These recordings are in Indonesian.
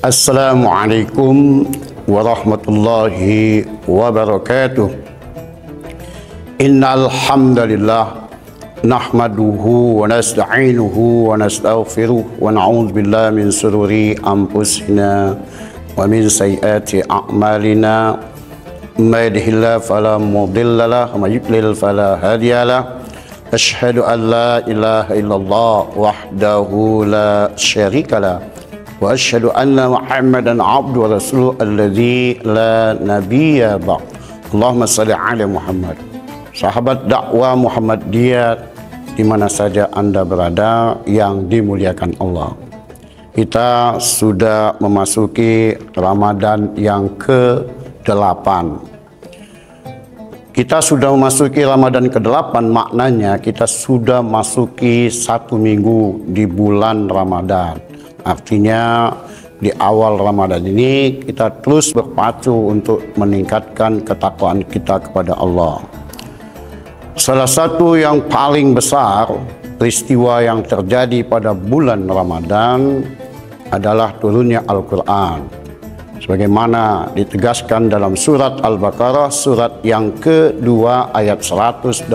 Assalamualaikum warahmatullahi wabarakatuh. Innal hamdalillah nahmaduhu wa nasta'inuhu wa nastaghfiruh wa na'udzu billahi min shururi anfusina wa min sayyiati a'malina. May yahdihillahu fala mudilla lahu wa may yudlil fala hadiya lahu. Asyhadu an la ilaha illallah wahdahu la syarika lahu wa asyhadu anna Muhammadan abduhu wa rasuluhu alladzi la nabiyya ba'd. Allahumma shalli ala Muhammad. Sahabat dakwah Muhammadiyah di mana saja Anda berada yang dimuliakan Allah. Kita sudah memasuki Ramadan yang ke-8. Kita sudah memasuki Ramadan ke-8, maknanya kita sudah masuki 1 minggu di bulan Ramadan. Artinya di awal Ramadan ini kita terus berpacu untuk meningkatkan ketakwaan kita kepada Allah. Salah satu yang paling besar peristiwa yang terjadi pada bulan Ramadan adalah turunnya Al-Quran. Sebagaimana ditegaskan dalam surat Al-Baqarah, surat yang kedua ayat 185.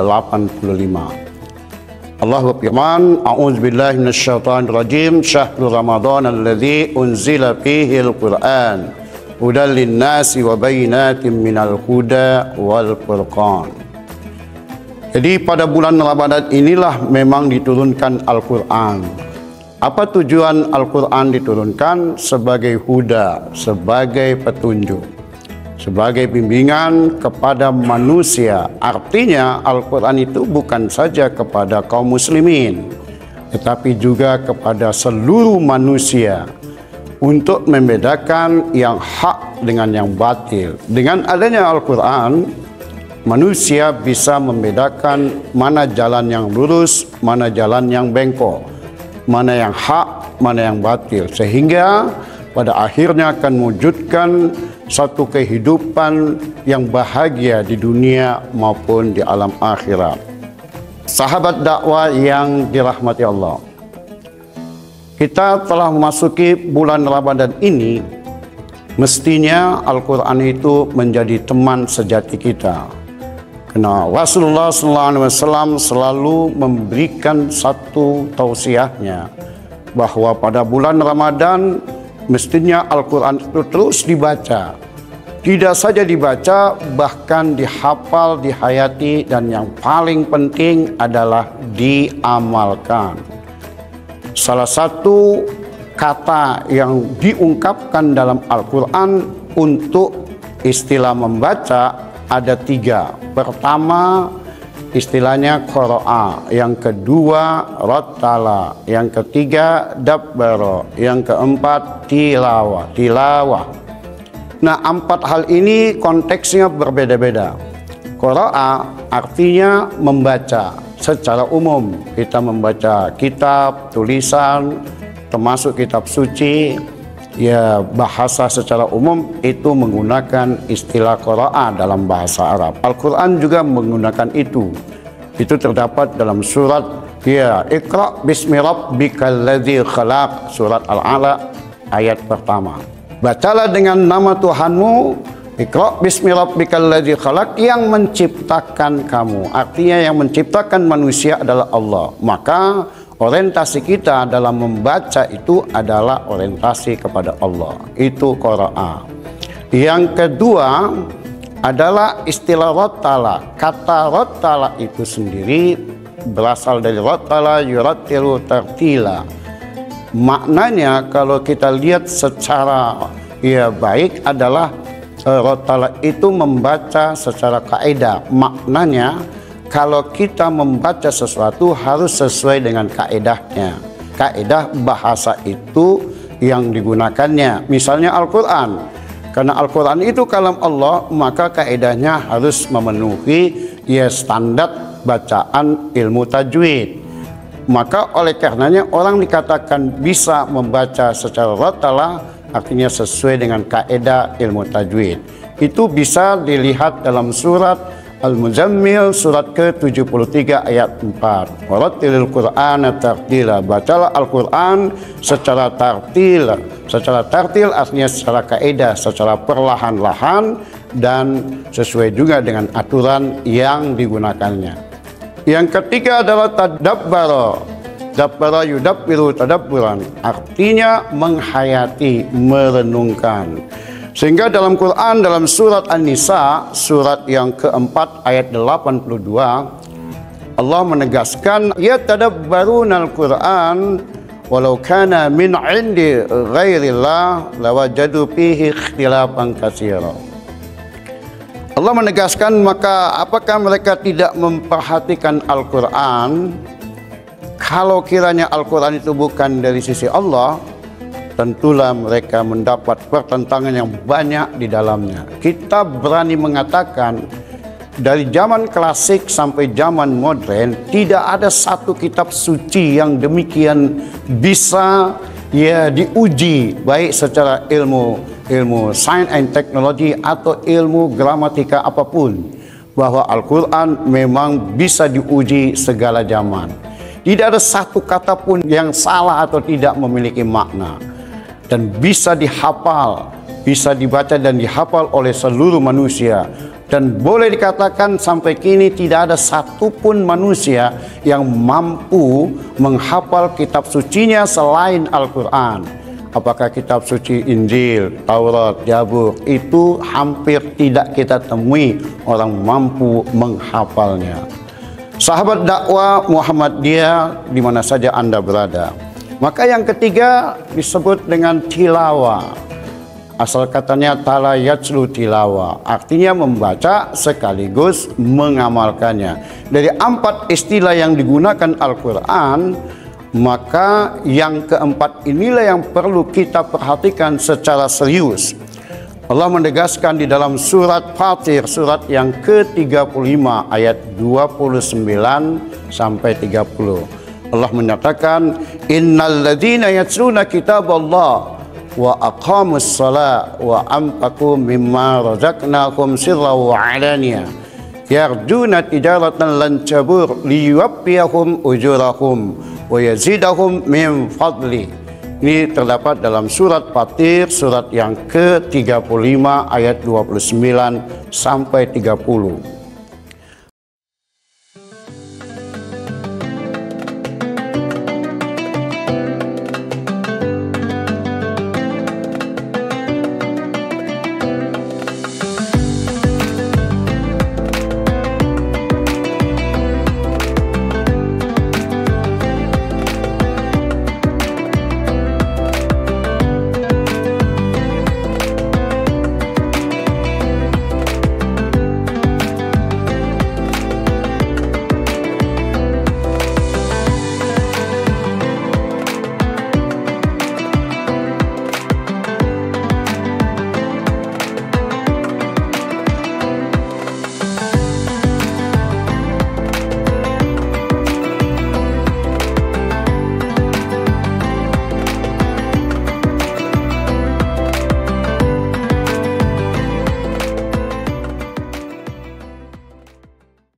Allah berfirman, A'udzubillahi minasyaitonir rajim, Syahrul Ramadan alladzi unzila fihi al-Qur'an hudal lin-nasi wa bayyinatin minal huda wal furqan. Jadi pada bulan Ramadan inilah memang diturunkan Al-Quran. Apa tujuan Al-Quran diturunkan? Sebagai huda, sebagai petunjuk, sebagai bimbingan kepada manusia. Artinya Al-Quran itu bukan saja kepada kaum muslimin, tetapi juga kepada seluruh manusia untuk membedakan yang hak dengan yang batil. Dengan adanya Al-Quran, manusia bisa membedakan mana jalan yang lurus, mana jalan yang bengkok, mana yang hak, mana yang batil, sehingga pada akhirnya akan mewujudkan satu kehidupan yang bahagia di dunia maupun di alam akhirat. Sahabat dakwah yang dirahmati Allah, kita telah memasuki bulan Ramadan ini. Mestinya Al-Quran itu menjadi teman sejati kita, karena Rasulullah SAW selalu memberikan satu tausiahnya bahwa pada bulan Ramadan mestinya Al-Quran itu terus dibaca. Tidak saja dibaca, bahkan dihafal, dihayati, dan yang paling penting adalah diamalkan. Salah satu kata yang diungkapkan dalam Al-Quran untuk istilah membaca ada 3. Pertama, istilahnya qara'a, yang kedua rattala, yang ketiga dabbara, yang keempat tilawah. Nah, 4 hal ini konteksnya berbeda-beda. Qara'a artinya membaca secara umum. Kita membaca kitab, tulisan, termasuk kitab suci. Ya, bahasa secara umum itu menggunakan istilah qara'a dalam bahasa Arab. Al-Quran juga menggunakan itu. Itu terdapat dalam surat Iqra bismi rabbikal ladzi khalaq, surat Al-Alaq ayat pertama. Bacalah dengan nama Tuhanmu, Iqra bismi rabbikal ladzi khalaq, yang menciptakan kamu. Artinya yang menciptakan manusia adalah Allah. Maka orientasi kita dalam membaca itu adalah orientasi kepada Allah. Itu qara'a. Yang kedua adalah istilah rattala. Kata rattala itu sendiri berasal dari rattala yurattilu tartila. Maknanya kalau kita lihat secara baik adalah rattala itu membaca secara kaidah. Maknanya kalau kita membaca sesuatu harus sesuai dengan kaedahnya. Kaedah bahasa itu yang digunakannya. Misalnya Al-Quran. Karena Al-Quran itu kalam Allah, maka kaedahnya harus memenuhi standar bacaan ilmu tajwid. Maka oleh karenanya orang dikatakan bisa membaca secara rattala, artinya sesuai dengan kaedah ilmu tajwid. Itu bisa dilihat dalam surat Al-Muzammil surat ke-73 ayat 4. Warattilil Qur'ana tartila. Bacalah Al-Qur'an secara tartil. Secara tartil artinya secara kaidah, secara perlahan-lahan dan sesuai juga dengan aturan yang digunakannya. Yang ketiga adalah tadabbara. Dabbara yudabbiru tadabburan. Artinya menghayati, merenungkan. Sehingga dalam Quran, dalam surat An-Nisa, surat yang keempat ayat 82, Allah menegaskan, yatadabbarunal Quran walau kana min 'indi ghairillah lawajadu fihi ikhtilafan katsira. Allah menegaskan, maka apakah mereka tidak memperhatikan Al-Quran? Kalau kiranya Al-Quran itu bukan dari sisi Allah, tentulah mereka mendapat pertentangan yang banyak di dalamnya. Kita berani mengatakan dari zaman klasik sampai zaman modern tidak ada satu kitab suci yang demikian bisa diuji, baik secara ilmu science and technology atau ilmu gramatika apapun, bahwa Al-Quran memang bisa diuji segala zaman. Tidak ada satu kata pun yang salah atau tidak memiliki makna. Dan bisa dihafal, bisa dibaca dan dihafal oleh seluruh manusia. Dan boleh dikatakan sampai kini tidak ada satupun manusia yang mampu menghafal kitab sucinya selain Al-Quran. Apakah kitab suci Injil, Taurat, Zabur, itu hampir tidak kita temui orang mampu menghafalnya. Sahabat dakwah Muhammadiyah di mana saja Anda berada. Maka yang ketiga disebut dengan tilawah. Asal katanya tala yatslu tilawah, artinya membaca sekaligus mengamalkannya. Dari 4 istilah yang digunakan Al-Quran, maka yang keempat inilah yang perlu kita perhatikan secara serius. Allah menegaskan di dalam surat Fatir, surat yang ke-35 ayat 29 sampai 30. Allah menyatakan, innal ladzina yatluna kitaballah wa aqamus shalah wa anfaqu mimma razaqnahum sirran wa alaniyah yarjuna tijaratan lan tabur liyuwaffiyahum ujurahum wa yazidahum min fadli. Ini terdapat dalam surat Fatir, surat yang ke-35 ayat 29 sampai 30.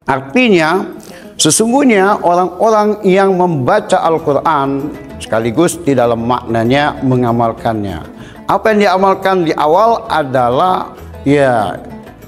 Artinya, sesungguhnya orang-orang yang membaca Al-Quran sekaligus di dalam maknanya mengamalkannya. Apa yang diamalkan di awal adalah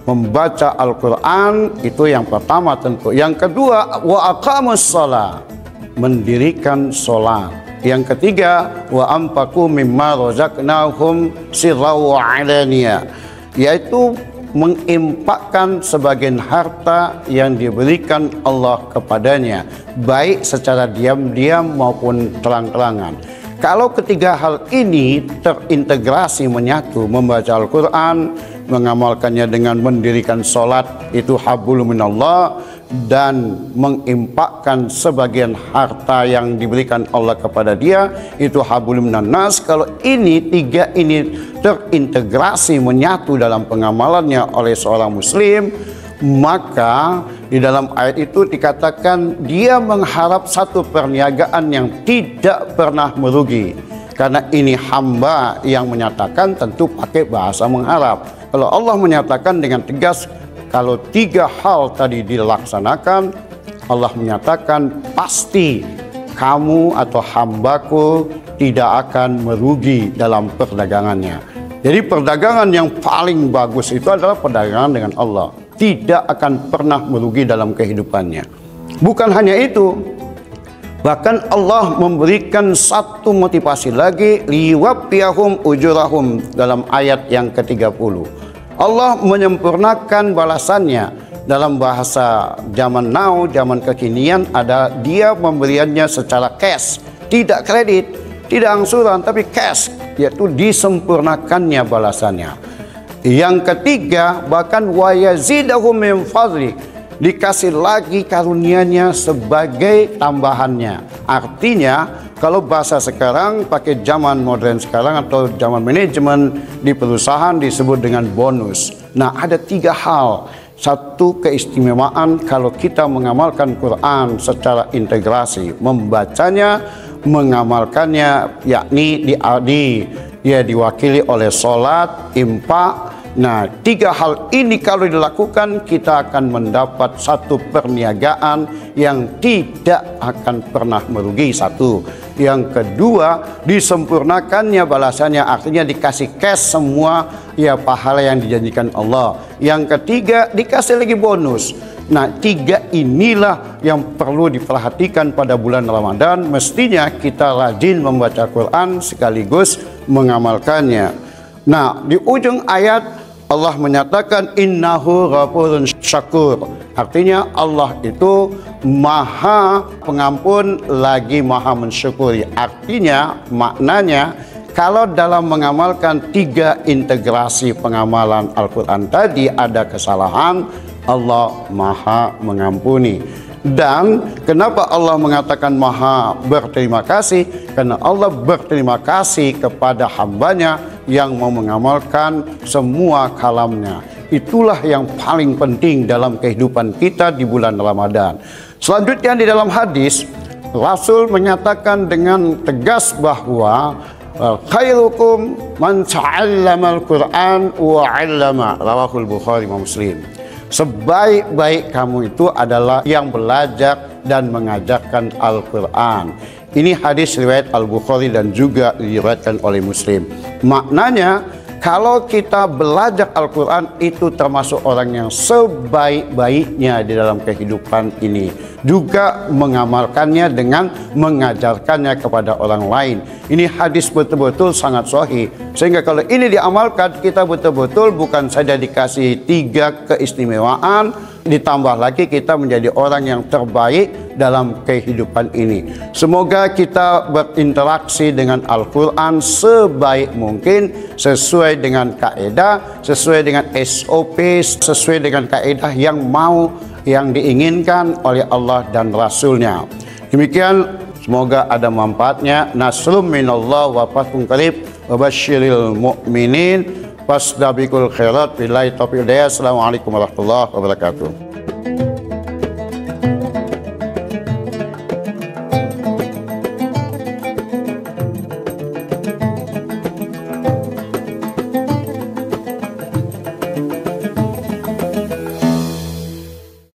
membaca Al-Quran, itu yang pertama tentu. Yang kedua, wa aqamus shalah, mendirikan sholat. Yang ketiga, wa anfaqu mimma razaqnahum sirran wa alaniyah, yaitu menginfakkan sebagian harta yang diberikan Allah kepadanya, baik secara diam-diam maupun terang-terangan. Kalau ketiga hal ini terintegrasi menyatu, membaca Al-Quran, mengamalkannya dengan mendirikan sholat, itu hablum minallah, dan menginfakkan sebagian harta yang diberikan Allah kepada dia, itu hablum minan nas. Kalau tiga ini terintegrasi menyatu dalam pengamalannya oleh seorang muslim, maka di dalam ayat itu dikatakan dia mengharap satu perniagaan yang tidak pernah merugi. Karena ini hamba yang menyatakan, tentu pakai bahasa mengharap. Kalau Allah menyatakan dengan tegas, kalau 3 hal tadi dilaksanakan, Allah menyatakan pasti kamu atau hambaku tidak akan merugi dalam perdagangannya. Jadi perdagangan yang paling bagus itu adalah perdagangan dengan Allah. Tidak akan pernah merugi dalam kehidupannya. Bukan hanya itu, bahkan Allah memberikan satu motivasi lagi, liwaffiyahum ujurahum, dalam ayat yang ke-30. Allah menyempurnakan balasannya. Dalam bahasa zaman now, zaman kekinian, ada dia memberiannya secara cash, tidak kredit, tidak angsuran, tapi cash, yaitu disempurnakannya balasannya. Yang ketiga, bahkan wa yazidahum min fadli, dikasih lagi karunia-Nya sebagai tambahannya. Artinya, kalau bahasa sekarang pakai zaman modern sekarang atau zaman manajemen di perusahaan disebut dengan bonus. Nah, ada 3 hal. Satu, keistimewaan kalau kita mengamalkan Quran secara integrasi, membacanya, mengamalkannya, yakni diwakili oleh sholat, infak. Nah, 3 hal ini kalau dilakukan, kita akan mendapat satu perniagaan yang tidak akan pernah merugi. Satu. Yang kedua, disempurnakannya balasannya, artinya dikasih cash semua ya pahala yang dijanjikan Allah. Yang ketiga, dikasih lagi bonus. Nah, 3 inilah yang perlu diperhatikan pada bulan Ramadan. Mestinya kita rajin membaca Quran sekaligus mengamalkannya. Nah, di ujung ayat Allah menyatakan innahu ghafurun syakur. Artinya Allah itu maha pengampun lagi maha mensyukuri. Artinya maknanya kalau dalam mengamalkan 3 integrasi pengamalan Al-Quran tadi ada kesalahan, Allah maha mengampuni. Dan kenapa Allah mengatakan maha berterima kasih? Karena Allah berterima kasih kepada hambanya yang mau mengamalkan semua kalamnya. Itulah yang paling penting dalam kehidupan kita di bulan Ramadan. Selanjutnya di dalam hadis, Rasul menyatakan dengan tegas bahwa khairukum man ta'allama al-Quran wa 'allama, rawahul Bukhari wa Muslim. Sebaik-baik kamu itu adalah yang belajar dan mengajarkan Al-Quran. Ini hadis riwayat Al-Bukhari dan juga diriwayatkan oleh Muslim. Maknanya, kalau kita belajar Al-Quran itu termasuk orang yang sebaik-baiknya di dalam kehidupan ini. Juga mengamalkannya dengan mengajarkannya kepada orang lain. Ini hadis betul-betul sangat sahih. Sehingga kalau ini diamalkan, kita betul-betul bukan saja dikasih 3 keistimewaan, ditambah lagi kita menjadi orang yang terbaik dalam kehidupan ini. Semoga kita berinteraksi dengan Al-Quran sebaik mungkin, sesuai dengan kaidah, sesuai dengan SOP, sesuai dengan kaidah yang diinginkan oleh Allah dan Rasulnya. Demikian, semoga ada manfaatnya. Nasrum minallah wa fathun qarib wa basyiril mu'minin. Fasdabiqul khairat. Billahi taufiq. Assalamualaikum warahmatullahi wabarakatuh.